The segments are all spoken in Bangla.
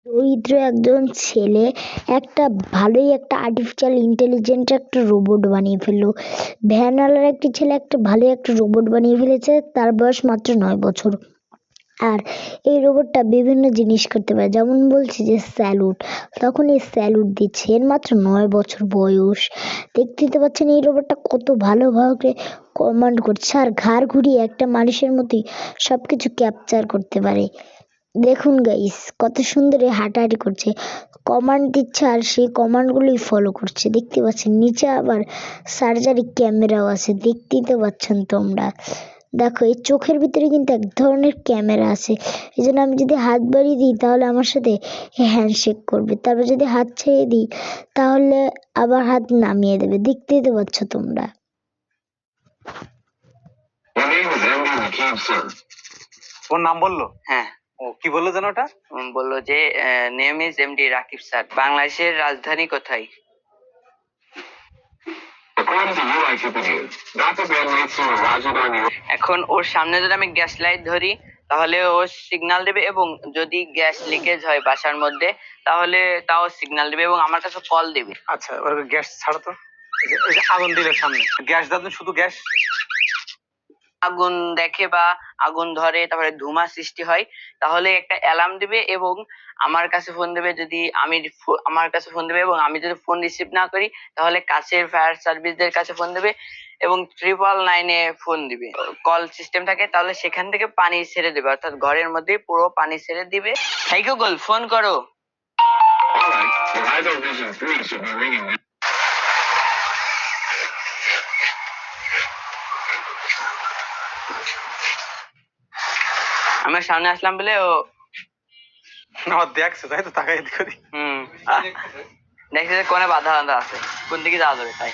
দরিদ্র একজন ছেলে একটা ভালোই একটা আর্টিফিশিয়াল ইন্টেলিজেন্ট একটা রোবট বানিয়ে ফেললো। ভ্যানওয়ালার একটি ছেলে একটা ভালোই একটা রোবট বানিয়ে ফেলেছে, তার বয়স মাত্র 9 বছর। আর এই রোবটটা বিভিন্ন জিনিস করতে পারে, যেমন বলছি যে স্যালুট, তখন এই স্যালুট দিচ্ছে। এর মাত্র 9 বছর বয়স। দেখতে পাচ্ছেন এই রোবটটা কত ভালোভাবে কমান্ড করছে, আর ঘাড় ঘুরিয়ে একটা মানুষের মতোই সবকিছু ক্যাপচার করতে পারে। দেখুন গাইস, কত সুন্দর হাঁটাহাঁটি করছে, কমান্ড দিচ্ছে আর সেই কমান্ডগুলোই ফলো করছে। দেখতে পাচ্ছেন নিচে আবার সার্জারি ক্যামেরাও আছে, দেখতেই তো পাচ্ছেন তোমরা। দেখো এই চোখের ভিতরে কিন্তু এক ধরনের ক্যামেরা আছে, এই জন্য আমি যদি হাত বাড়িয়ে দিই তাহলে আমার সাথে হ্যান্ডশেক করবে, তারপর যদি হাত ছেড়ে দিই তাহলে আবার হাত নামিয়ে দেবে। দেখতেই তো পাচ্ছ তোমরা। ওর নাম বললো? হ্যাঁ। ও কি বললো যেন ওটা? বললো যে name is MD Rakib sir. বাংলাদেশের রাজধানী কোথায়? এখন ওর সামনে যদি আমি গ্যাস লাইট ধরি তাহলে ও সিগন্যাল দেবে, এবং যদি গ্যাস লিকেজ হয় বাসার মধ্যে তাহলে তাও সিগন্যাল দেবে এবং আমার কাছে কল দেবে। আচ্ছা, ওর গ্যাস ছাড়ো তো। এই যে আগুন দিলে সামনে, গ্যাস দাও, শুধু গ্যাস। আগুন দেখে বা আগুন ধরে, তারপরে ধোঁয়া সৃষ্টি হয়, তাহলে একটা অ্যালার্ম দিবে এবং আমার কাছে ফোন দেবে। যদি আমার কাছে ফোন দেবে এবং আমি যদি ফোন রিসিভ না করি তাহলে কাছের ফায়ার সার্ভিসদের কাছে ফোন দেবে এবং 999-এ ফোন দিবে। কল সিস্টেম থাকে, তাহলে সেখান থেকে পানি ছেড়ে দেবে, অর্থাৎ ঘরের মধ্যে পুরো পানি ছেড়ে দিবে। হাই গুগল, ফোন করো। আমার সামনে আসলাম বলে ও আমার দেখছে, তাই তো তাকাই করি। দেখছে যে কোনে বাধা বাধা আছে, কোন দিকে যাওয়া যাবে, তাই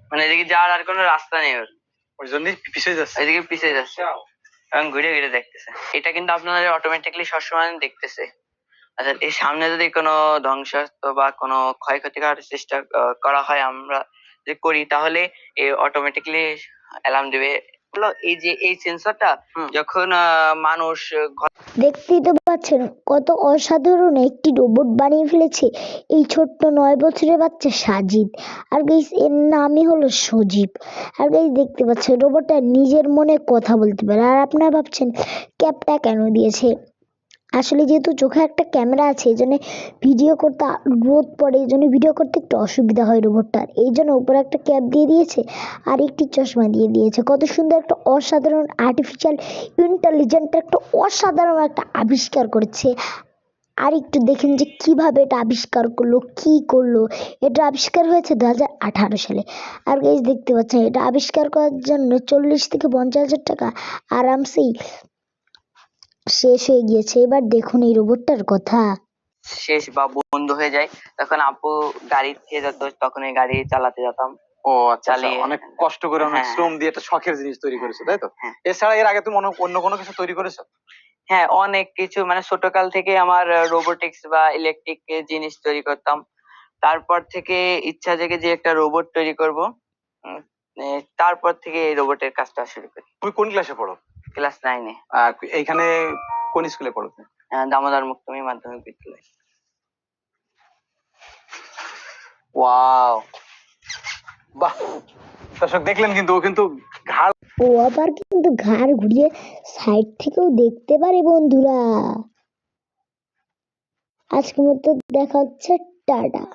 মানে এদিকে যাওয়ার আর কোনো রাস্তা নেই ওর, ওই জন্যই পিছিয়ে যাচ্ছে, এদিকে পিছিয়ে যাচ্ছে এবং ঘুরে ঘুরে দেখতেছে। এটা কিন্তু আপনাদের অটোমেটিকলি সবসময় দেখতেছে। আচ্ছা, এই সামনে যদি কোনো ধ্বংসাত্ম বা কোনো ক্ষয়ক্ষতি করার চেষ্টা করা হয়, আমরা যে করি, তাহলে অটোমেটিকলি অ্যালার্ম দিবে। এই যে এই সেন্সরটা যখন মানুষ দেখতেই তো পাচ্ছেন কত অসাধারণ একটি রোবট বানিয়ে ফেলেছে এই ছোট্ট 9 বছরের বাচ্চা সাজিদ। আর গাইস এর নামই হলো সজীব। আর গাইস দেখতে পাচ্ছেন রোবটটা নিজের মনে কথা বলতে পারে। আর আপনারা ভাবছেন ক্যাপটা কেন দিয়েছে, আসলে যেহেতু চোখে একটা ক্যামেরা আছে এই জন্য ভিডিও করতে রোদ পড়ে, এই জন্য ভিডিও করতে একটু অসুবিধা হয় রোবটটার, এই জন্য উপরে একটা ক্যাপ দিয়ে দিয়েছে আর একটি চশমা দিয়ে দিয়েছে। কত সুন্দর একটা অসাধারণ আর্টিফিশিয়াল ইন্টেলিজেন্ট একটা অসাধারণ একটা আবিষ্কার করেছে। আর একটু দেখেন যে কিভাবে এটা আবিষ্কার করলো, কি করলো। এটা আবিষ্কার হয়েছে 2018 সালে। আর গাইস দেখতে পাচ্ছেন এটা আবিষ্কার করার জন্য 40 থেকে 50,000 টাকা আরামসেই শেষ হয়ে গিয়েছে। এবার দেখুন এই রোবটটার কথা। শেষ বা বন্ধ হয়ে যায়, তখন আপু গাড়ি থেকে যেত, তখন এই গাড়ি চালাতে যেতাম। ও আচ্ছা, অনেক কষ্ট করে, অনেক শ্রম দিয়ে একটা শখের জিনিস তৈরি করেছো, তাই তো? এছাড়া এর আগে তুমি অন্য কোনো কিছু তৈরি করেছো? হ্যাঁ, অনেক কিছু, মানে ছোটকাল থেকে আমার রোবোটিক্স বা ইলেকট্রিক জিনিস তৈরি করতাম। তারপর থেকে ইচ্ছা জেগে যে একটা রোবট তৈরি করব, তারপর থেকে এই রোবটের কাজটা শুরু করি। তুমি কোন ক্লাসে পড়ো? ক্লাস 9-এ। এইখানে কোন স্কুলে পড়ো? দামোদর মুক্তমী মাধ্যমিক বিদ্যালয়। ওয়াও, বাহ! দর্শক দেখলেন, কিন্তু ও কিন্তু ও আবার কিন্তু ঘাড় ঘুরিয়ে সাইড থেকেও দেখতে পারে বন্ধুরা। আজকের মতো দেখা হচ্ছে, টাটা।